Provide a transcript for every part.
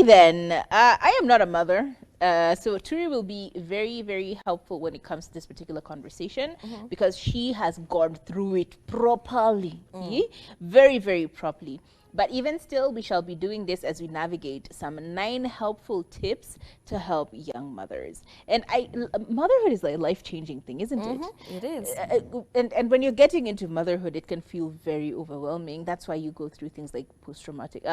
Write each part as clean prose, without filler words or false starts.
Alrighty then. I am not a mother. So Turi will be very, very helpful when it comes to this particular conversation because she has gone through it properly. Very, very properly. But even still, we shall be doing this as we navigate some 9 helpful tips to help young mothers. And motherhood is like a life-changing thing, isn't it? It is. And when you're getting into motherhood, it can feel very overwhelming. That's why you go through things like post-traumatic,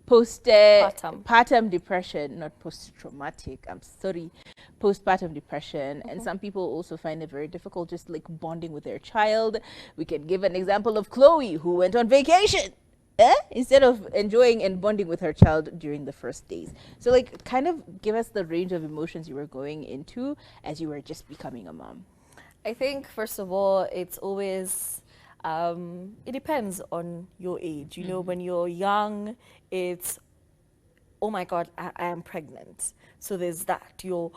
postpartum depression, not post-traumatic, I'm sorry, postpartum depression. And some people also find it very difficult just like bonding with their child. We can give an example of Chloe, who went on vacation instead of enjoying and bonding with her child during the first days. So like kind of give us the range of emotions you were going into as you were just becoming a mom. I think, first of all, it's always, it depends on your age. You know, when you're young, it's, oh my God, I am pregnant. So there's that. You're,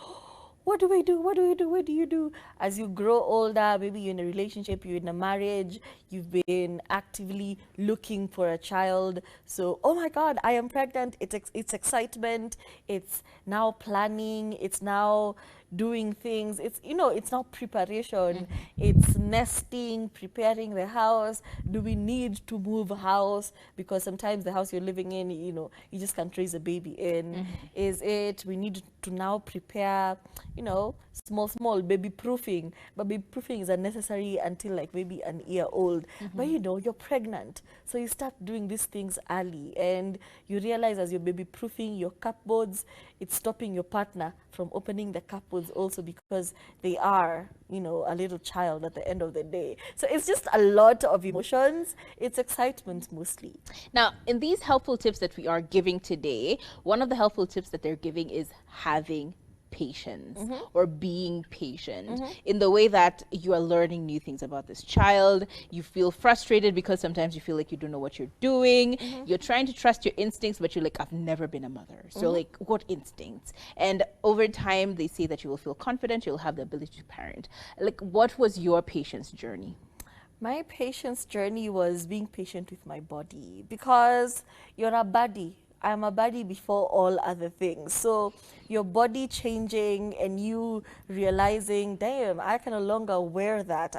what do I do? What do I do? What do you do? As you grow older, maybe you're in a relationship, you're in a marriage, you've been actively looking for a child. So, oh my God, I am pregnant. It's excitement. It's now planning. It's now doing things. It's, you know, it's now preparation. It's nesting, preparing the house. Do we need to move house? Because sometimes the house you're living in, you know, you just can't raise a baby in. Is it, we need to now prepare, you know, small baby proofing. But baby proofing is unnecessary until like maybe an year old. But you know, you're pregnant. So you start doing these things early and you realize as you're baby proofing your cupboards, it's stopping your partner from opening the cupboards also because they are, you know, a little child at the end of the day. So it's just a lot of emotions. It's excitement mostly. Now, in these helpful tips that we are giving today, one of the helpful tips that they're giving is having patience or being patient in the way that you are learning new things about this child. You feel frustrated because sometimes you feel like you don't know what you're doing. You're trying to trust your instincts, but you're like, I've never been a mother. So like, what instincts? And over time, they say that you will feel confident, you'll have the ability to parent. Like, what was your patience journey? My patience journey was being patient with my body because you're a body. I'm a body before all other things. So your body changing and you realizing, damn, I can no longer wear that.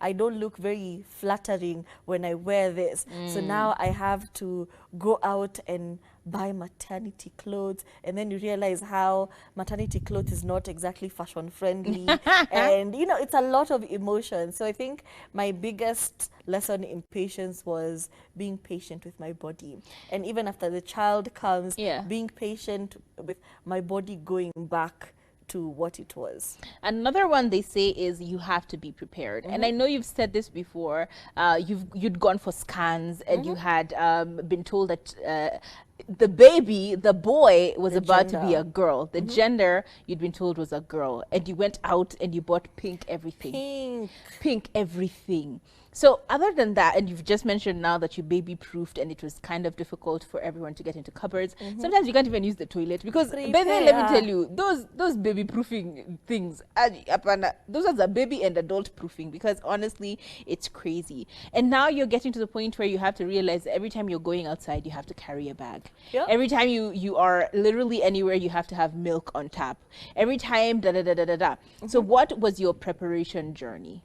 I don't look very flattering when I wear this. So now I have to go out and buy maternity clothes, and then you realize how maternity clothes is not exactly fashion friendly. And you know, it's a lot of emotion. So I think my biggest lesson in patience was being patient with my body. And even after the child comes, being patient with my body going back to what it was. Another one they say is you have to be prepared. And I know you've said this before. You'd gone for scans and you had been told that the boy was about to be a girl. The gender you'd been told was a girl, and you went out and you bought pink everything. Pink everything. So other than that, and you've just mentioned now that you baby proofed and it was kind of difficult for everyone to get into cupboards. Sometimes you can't even use the toilet because baby, let me tell you, those baby proofing things, those are the baby and adult proofing, because honestly, it's crazy. And now you're getting to the point where you have to realize that every time you're going outside, you have to carry a bag. Every time you are literally anywhere, you have to have milk on tap. Every time, da da da da da da. So what was your preparation journey?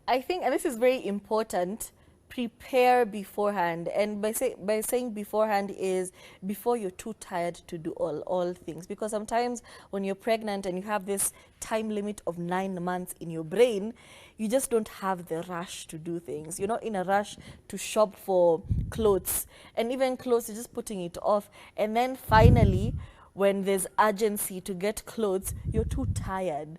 I think, and this is very important, prepare beforehand. And by saying beforehand is before you're too tired to do all things. Because sometimes when you're pregnant and you have this time limit of 9 months in your brain, you just don't have the rush to do things. You're not in a rush to shop for clothes. And even clothes, you're just putting it off. And then finally, when there's urgency to get clothes, you're too tired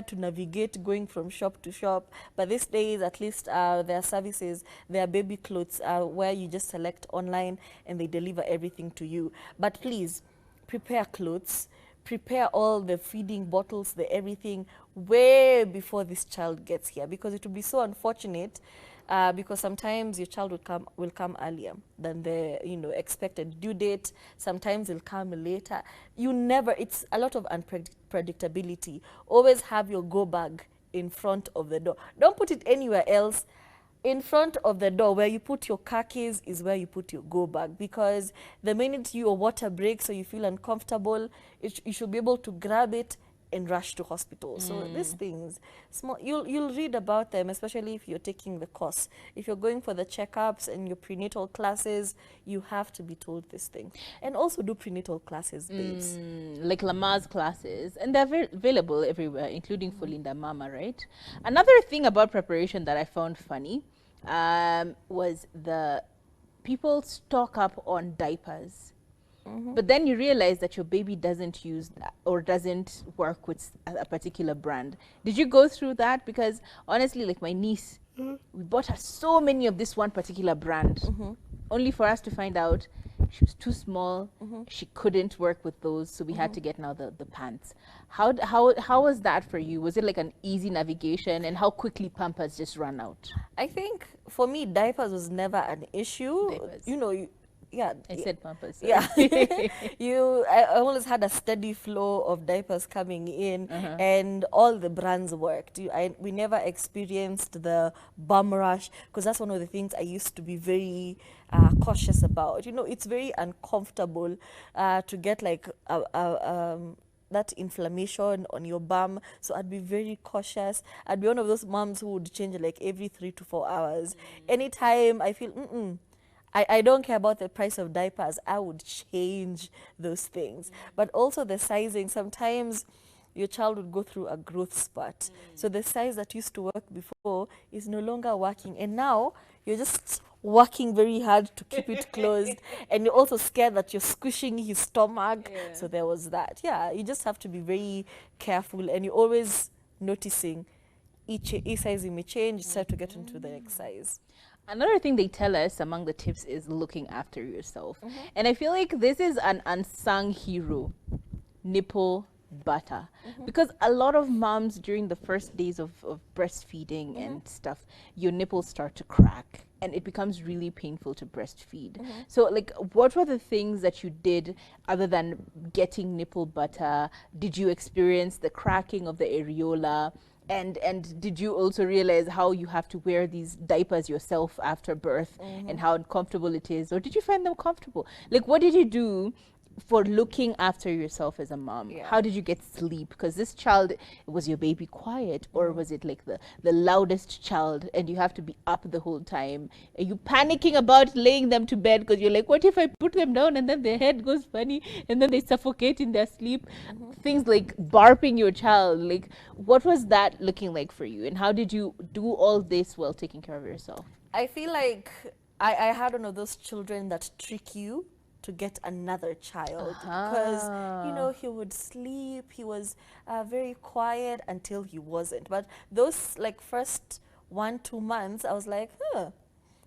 to navigate going from shop to shop. But these days, at least there are services, there are baby clothes where you just select online and they deliver everything to you. But please, prepare clothes, prepare all the feeding bottles, the everything, way before this child gets here, because it will be so unfortunate. Because sometimes your child will come earlier than the expected due date. Sometimes it'll come later. It's a lot of unpredictability. Always have your go bag in front of the door. Don't put it anywhere else. in front of the door where you put your car keys is where you put your go bag, because the minute your water breaks or you feel uncomfortable, you should be able to grab it and rush to hospital. So these things, small, you'll read about them, especially if you're taking the course. If you're going for the checkups and your prenatal classes, you have to be told these things. And also do prenatal classes, babes. Like Lamar's classes, and they're available everywhere, including for Linda Mama, right? Another thing about preparation that I found funny was the people stock up on diapers. But then you realize that your baby doesn't use that or doesn't work with a particular brand. Did you go through that? Because honestly, like my niece, we bought her so many of this one particular brand, only for us to find out she was too small. She couldn't work with those, so we had to get now the pants. How was that for you? Was it like an easy navigation, and how quickly Pampers just ran out? I think for me, diapers was never an issue. Diapers. You know, yeah. I said Pampers. Sorry. Yeah. I always had a steady flow of diapers coming in, and all the brands worked. We never experienced the bum rush, because that's one of the things I used to be very cautious about. You know, it's very uncomfortable to get like that inflammation on your bum, so I'd be very cautious. I'd be one of those moms who would change like every 3 to 4 hours. Anytime I feel I don't care about the price of diapers, I would change those things. But also the sizing, sometimes your child would go through a growth spurt. So the size that used to work before is no longer working, and now you're just working very hard to keep it closed, and you're also scared that you're squishing his stomach. So there was that. Yeah, you just have to be very careful, and you're always noticing each size you may change, start to get into the next size. Another thing they tell us among the tips is looking after yourself. And I feel like this is an unsung hero, nipple butter. Because a lot of moms during the first days of breastfeeding and stuff, your nipples start to crack and it becomes really painful to breastfeed. So like, what were the things that you did other than getting nipple butter? Did you experience the cracking of the areola? And did you also realize how you have to wear these diapers yourself after birth and how uncomfortable it is? Or did you find them comfortable? Like, what did you do for looking after yourself as a mom? How did you get sleep? Because this child, was your baby quiet, or was it like the loudest child and you have to be up the whole time? Are you panicking about laying them to bed because you're like, what if I put them down and then their head goes funny and then they suffocate in their sleep? Things like barping your child. Like, what was that looking like for you, and how did you do all this while taking care of yourself? I feel like I had one of those children that trick you to get another child, because you know, he would sleep, he was very quiet until he wasn't. But those like first 1-2 months, I was like,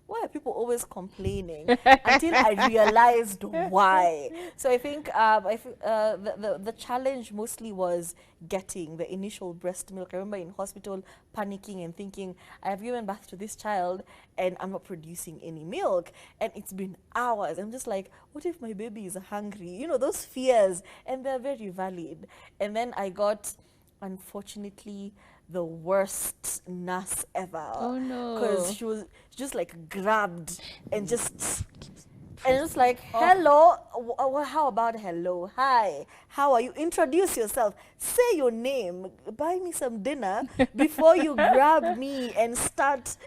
why are people always complaining? Until I realized why. So I think the challenge mostly was getting the initial breast milk. I remember in hospital panicking and thinking, I have given birth to this child and I'm not producing any milk. And it's been hours. I'm just like, what if my baby is hungry? You know, those fears. And they're very valid. And then I got, unfortunately, the worst nurse ever. Oh no. Because she was just like grabbed and just, and it's like, hello, how about hello, hi, how are you? Introduce yourself, say your name, buy me some dinner before you grab me and start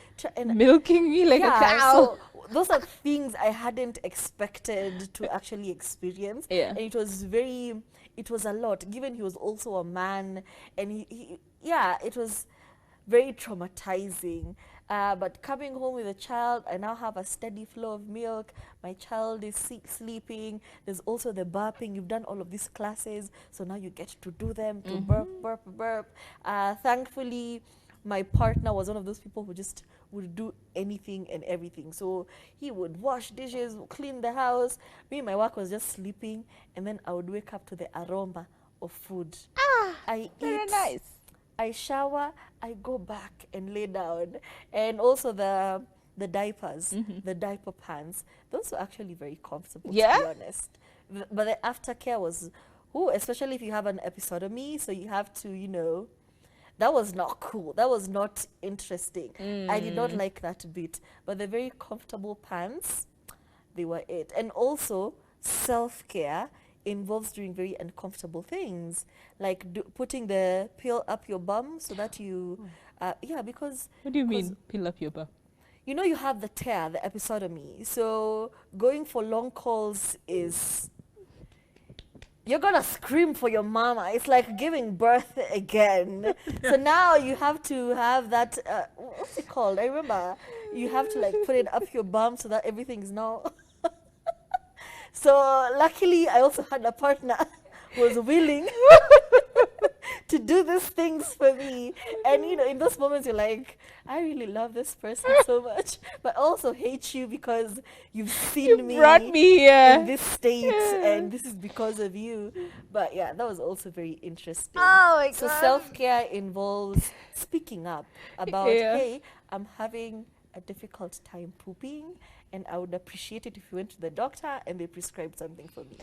milking me like a cow. So those are things I hadn't expected to actually experience. And it was a lot, given he was also a man, and it was very traumatizing. But coming home with a child, I now have a steady flow of milk. My child is sleeping. There's also the burping. You've done all of these classes, so now you get to do them, to burp. Thankfully, my partner was one of those people who just would do anything and everything. So he would wash dishes, clean the house. Me and my work was just sleeping, and then I would wake up to the aroma of food. I very eat, nice. I shower, I go back and lay down. And also the diapers, the diaper pants, those were actually very comfortable, to be honest. But the aftercare was, especially if you have an episiotomy, so you have to, that was not cool. That was not interesting. I did not like that bit. But the very comfortable pants, they were it. And also, self-care involves doing very uncomfortable things, like putting the pill up your bum so that you, yeah, because What do you mean, peel up your bum? you know you have the tear, the episiotomy. So going for long calls is, you're gonna scream for your mama. It's like giving birth again. So now you have to have that, what's it called? I remember you have to like put it up your bum so that everything is now. So luckily I also had a partner who was willing to do these things for me. And you know, in those moments you're like, I really love this person so much, but also hate you because you've seen me Brought me here. in this state and this is because of you. But yeah, that was also very interesting. Oh my So God. self-care involves speaking up about, hey, I'm having a difficult time pooping and I would appreciate it if you went to the doctor and they prescribed something for me.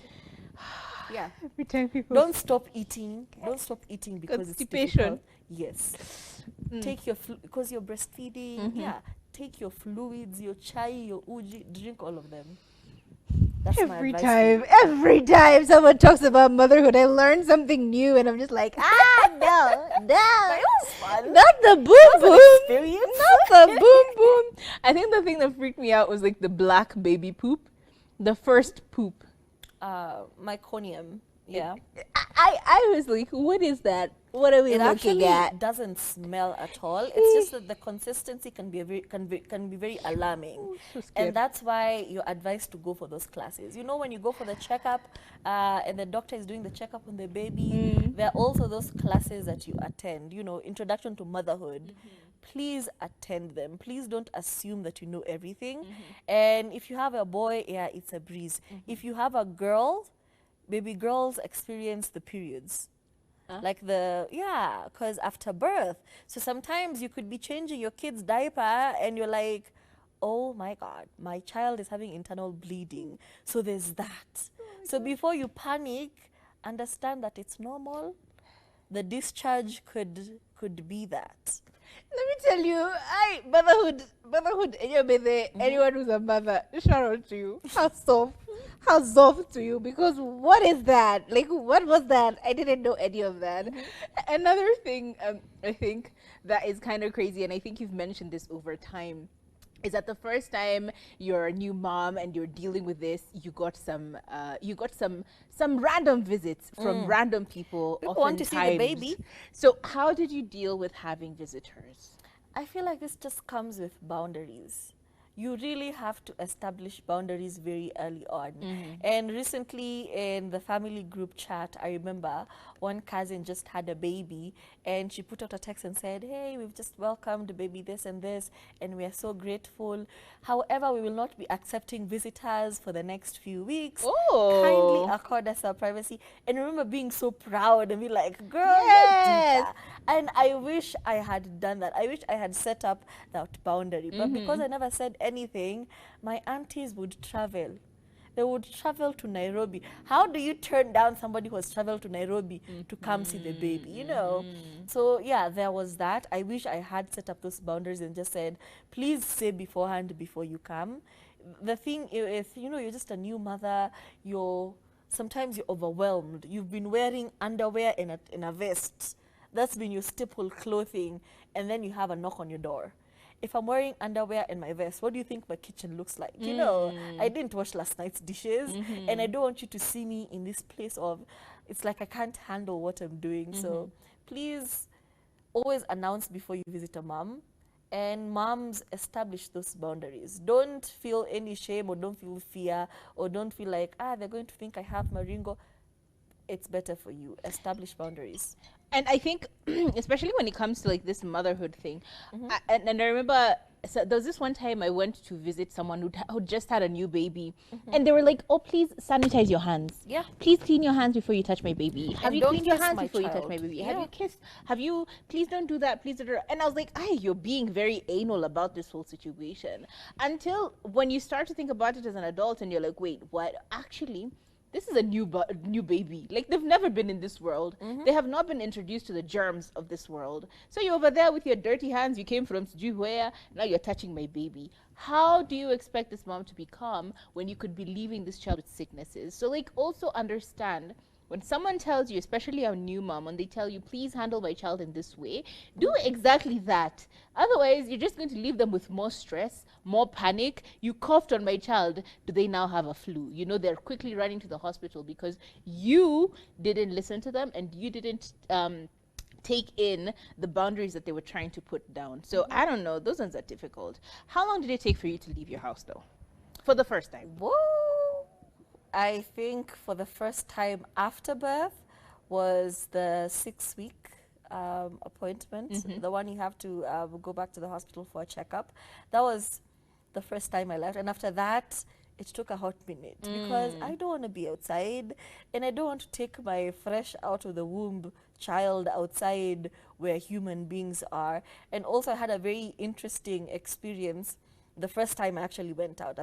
Yeah. Every time people Don't stop eating. Don't stop eating because it's Constipation. difficult. Yes. Take your because you're breastfeeding. Yeah. Take your fluids, your chai, your uji, drink all of them. That's my advice to you. Every time someone talks about motherhood, I learn something new, and I'm just like, no, But it was fun. not the boom boom, Experience. not the boom boom. I think the thing that freaked me out was like the black baby poop, the first poop. Meconium. Yeah. I was like, what is that? What are we It looking actually at? doesn't smell at all. It's just that the consistency can be very alarming, So scared. and that's why you're advised to go for those classes. You know, when you go for the checkup, and the doctor is doing the checkup on the baby, there are also those classes that you attend. You know, introduction to motherhood. Please attend them. Please don't assume that you know everything. And if you have a boy, yeah, it's a breeze. If you have a girl, baby girls experience the periods. Like because after birth. So sometimes you could be changing your kid's diaper and you're like, oh my God, my child is having internal bleeding. So there's that. So before you panic, understand that it's normal. The discharge could be that. Let me tell you, motherhood, anyone who's a mother, shout out to you. How's off to you? Because what is that? Like, what was that? I didn't know any of that. Another thing, I think that is kind of crazy, and I think you've mentioned this over time, is that the first time you're a new mom and you're dealing with this, you got some random visits from random people. People want to see the baby. So how did you deal with having visitors? I feel like this just comes with boundaries. You really have to establish boundaries very early on. And recently in the family group chat, I remember one cousin just had a baby and she put out a text and said, hey, we've just welcomed baby this and this and we are so grateful. However, we will not be accepting visitors for the next few weeks. Oh. Kindly accord us our privacy. And I remember being so proud and be like, girl, Yes. you did that. And I wish I had done that. I wish I had set up that boundary. But because I never said anything, my aunties would travel. They would travel to Nairobi. How do you turn down somebody who has traveled to Nairobi to come see the baby, you know? So yeah, there was that. I wish I had set up those boundaries and just said, please say beforehand before you come. The thing is, you know, you're just a new mother, sometimes you're overwhelmed. You've been wearing underwear in a vest. That's been your staple clothing, and then you have a knock on your door. If I'm wearing underwear and my vest, what do you think my kitchen looks like? You know, I didn't wash last night's dishes, and I don't want you to see me in this place of, it's like I can't handle what I'm doing. So please always announce before you visit a mom, and moms establish those boundaries. Don't feel any shame or don't feel fear or don't feel like, they're going to think I have Maringo. It's better for you. Establish boundaries. And I think, especially when it comes to like this motherhood thing, and I remember, so there was this one time I went to visit someone who just had a new baby, and they were like, "Oh, please sanitize your hands. Yeah. Please clean your hands before you touch my baby. Have you don't cleaned your kiss hands my before you touch child. my baby? Yeah. Have you kissed? Have you? Please don't do that. Please don't." And I was like, you're being very anal about this whole situation." Until when you start to think about it as an adult, and you're like, "Wait, what? Actually, this is a new baby. Like, they've never been in this world. They have not been introduced to the germs of this world. So you're over there with your dirty hands. You came from Sijui where. Now you're touching my baby. How do you expect this mom to be calm when you could be leaving this child with sicknesses? So, like, also understand when someone tells you, especially a new mom, when they tell you, please handle my child in this way, do exactly that. Otherwise, you're just going to leave them with more stress, more panic. You coughed on my child. Do they now have a flu? You know, they're quickly running to the hospital because you didn't listen to them and you didn't take in the boundaries that they were trying to put down. So I don't know. Those ones are difficult. How long did it take for you to leave your house, though? For the first time? Whoa. I think for the first time after birth was the 6-week appointment, the one you have to go back to the hospital for a checkup. That was the first time I left. And after that, it took a hot minute because I don't want to be outside and I don't want to take my fresh out of the womb child outside where human beings are. And also I had a very interesting experience the first time I actually went out.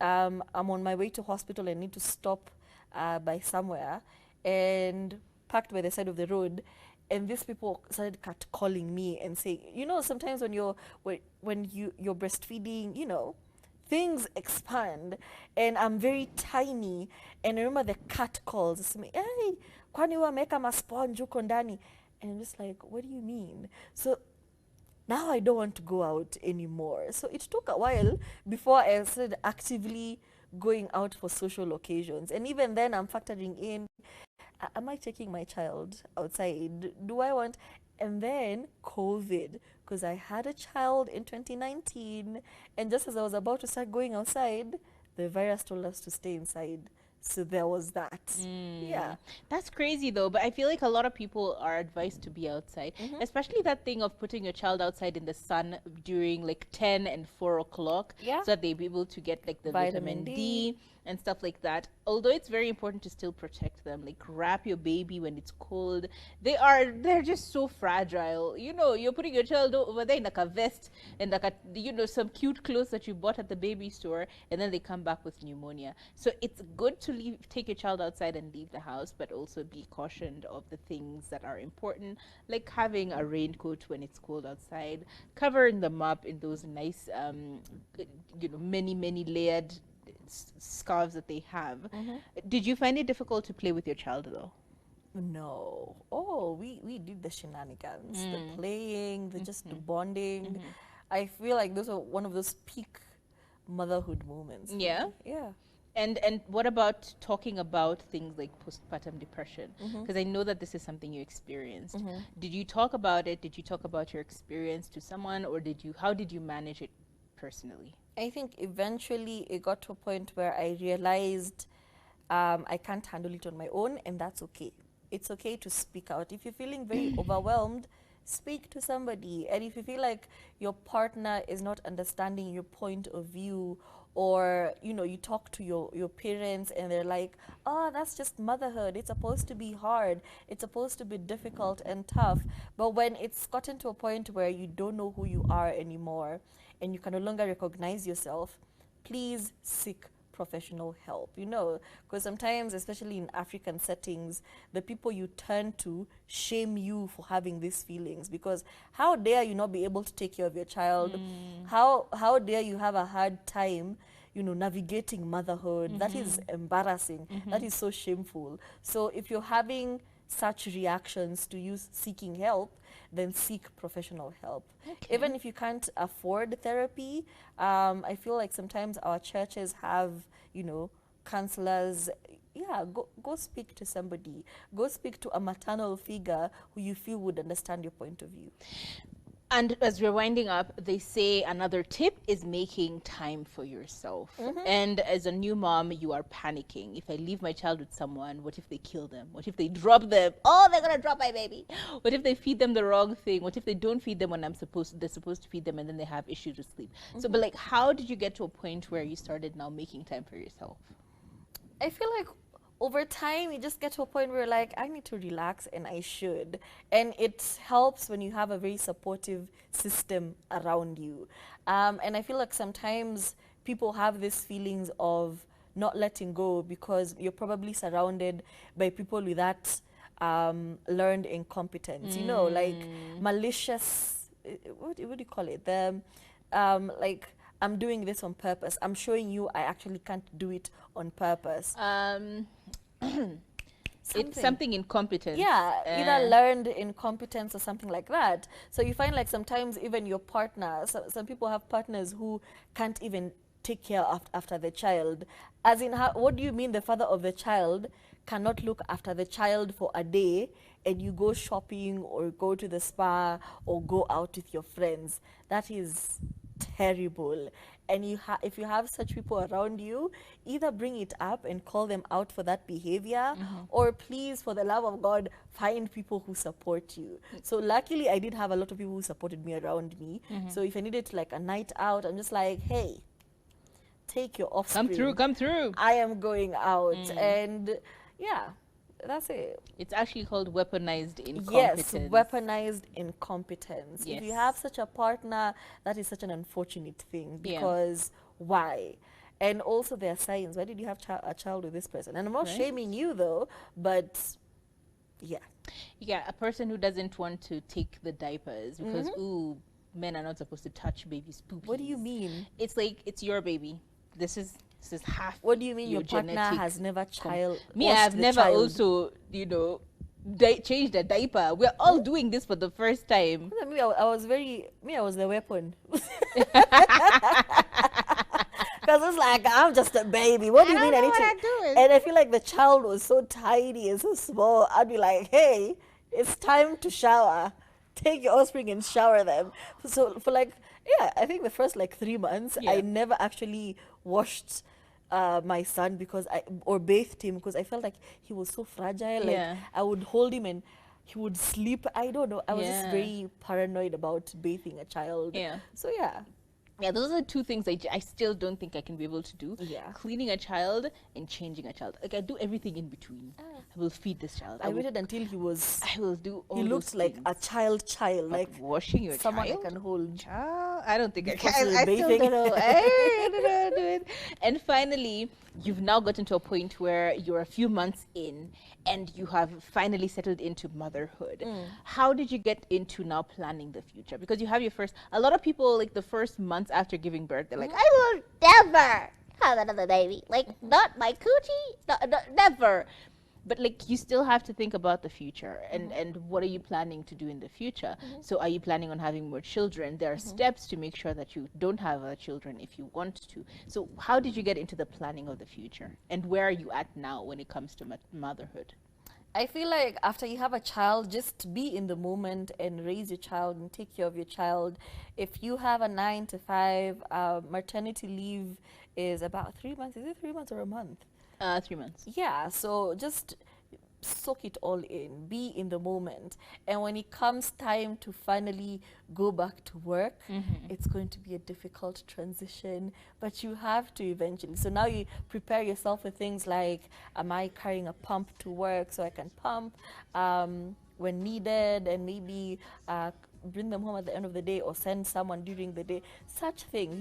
I'm on my way to hospital and need to stop by somewhere and parked by the side of the road. And these people started calling me and saying, you know, sometimes when you're breastfeeding, you know, things expand. And I'm very tiny. And I remember the cat calls. It's me, hey, kwani wameka masponge huko ndani? And I'm just like, what do you mean? So now I don't want to go out anymore. So it took a while before I started actively going out for social occasions. And even then, I'm factoring in, am I taking my child outside? Do I want? And then COVID, because I had a child in 2019. And just as I was about to start going outside, the virus told us to stay inside. So there was that. Yeah. That's crazy though, but I feel like a lot of people are advised to be outside, especially that thing of putting your child outside in the sun during like 10 and 4 o'clock, Yeah. so that they be able to get like the vitamin D and stuff like that. Although it's very important to still protect them, like wrap your baby when it's cold. They're just so fragile. You know, you're putting your child over there in like a vest and like a, you know, some cute clothes that you bought at the baby store, and then they come back with pneumonia. So it's good to take your child outside and leave the house, but also be cautioned of the things that are important, like having a raincoat when it's cold outside, covering them up in those nice you know, many layered scarves that they have. Did you find it difficult to play with your child though? No. Oh, we did the shenanigans, the playing, the just the bonding. I feel like those are one of those peak motherhood moments. Yeah. Yeah. And what about talking about things like postpartum depression? Because I know that this is something you experienced. Did you talk about it? Did you talk about your experience to someone, or how did you manage it personally? I think eventually it got to a point where I realized I can't handle it on my own, and that's okay. It's okay to speak out. If you're feeling very overwhelmed, speak to somebody. And if you feel like your partner is not understanding your point of view, or you know, you talk to your parents and they're like, oh, that's just motherhood, it's supposed to be hard, it's supposed to be difficult and tough. But when it's gotten to a point where you don't know who you are anymore and you can no longer recognize yourself, please seek professional help, you know, because sometimes, especially in African settings, the people you turn to shame you for having these feelings, because how dare you not be able to take care of your child? How dare you have a hard time, you know, navigating motherhood? That is embarrassing. That is so shameful. So if you're having such reactions to you seeking help, then seek professional help. Okay. Even if you can't afford therapy, I feel like sometimes our churches have, you know, counselors. Yeah, go speak to somebody. Go speak to a maternal figure who you feel would understand your point of view. And as we're winding up, they say another tip is making time for yourself. And as a new mom, you are panicking. If I leave my child with someone, what if they kill them? What if they drop them? Oh, they're gonna drop my baby. What if they feed them the wrong thing? What if they don't feed them when they're supposed to feed them, and then they have issues with sleep? So, but like, how did you get to a point where you started now making time for yourself? I feel like over time, you just get to a point where like, I need to relax, and I should. And it helps when you have a very supportive system around you. And I feel like sometimes people have these feelings of not letting go because you're probably surrounded by people with that learned incompetence, you know, like malicious, what do you call it? Like, I'm doing this on purpose. I'm showing you I actually can't do it on purpose. It's something incompetence. Yeah, either learned incompetence or something like that. So you find like sometimes even your partner, some people have partners who can't even take care after the child. As in, how, what do you mean the father of the child cannot look after the child for a day and you go shopping or go to the spa or go out with your friends? That is terrible. And if you have such people around you, either bring it up and call them out for that behavior, or please, for the love of God, find people who support you. So luckily I did have a lot of people who supported me around me. So if I needed like a night out, I'm just like, hey, take your offspring, come through. I am going out. And yeah, that's it. It's actually called weaponized incompetence. Yes, weaponized incompetence. If you Yes. have such a partner, that is such an unfortunate thing, because why? And also there are signs. Why did you have a child with this person? And I'm not Right. shaming you though, but yeah. Yeah, a person who doesn't want to take the diapers because ooh, men are not supposed to touch babies' poopies. What do you mean? It's like it's your baby. This is half. What do you mean your partner genetic has never Me, washed I've the never child? also, changed a diaper. We're all doing this for the first time. I was the weapon. Because it's like, I'm just a baby. What do you mean I need to? And I feel like the child was so tiny and so small. I'd be like, hey, it's time to shower. Take your offspring and shower them. So for like, yeah, I think the first like 3 months, Yeah. I never actually washed my son or bathed him because I felt like he was so fragile. Like Yeah. I would hold him and he would sleep. I don't know. I was just Yeah. very paranoid about bathing a child. Yeah. So yeah. Yeah, those are two things I still don't think I can be able to do. Yeah. Cleaning a child and changing a child. Like, I do everything in between. I will feed this child. I waited until he was. I will do all He those looked like things. a child, But like washing your someone child? I can hold. Child? I don't think I Because can. of I still bathing. don't know. I don't know how to do it. And finally, you've now gotten to a point where you're a few months in and you have finally settled into motherhood. How did you get into now planning the future? Because you have a lot of people, like the first months after giving birth, they're like, I will never have another baby. Like, not my coochie, never. But like, you still have to think about the future and what are you planning to do in the future. So are you planning on having more children? There are steps to make sure that you don't have children if you want to. So how did you get into the planning of the future, and where are you at now when it comes to motherhood? I feel like after you have a child, just be in the moment and raise your child and take care of your child. If you have a 9 to 5, maternity leave is about 3 months. Is it 3 months or a month? 3 months. Yeah, so just soak it all in, be in the moment. And when it comes time to finally go back to work, it's going to be a difficult transition, but you have to eventually. So now you prepare yourself for things like, am I carrying a pump to work so I can pump when needed, and maybe bring them home at the end of the day or send someone during the day, such things.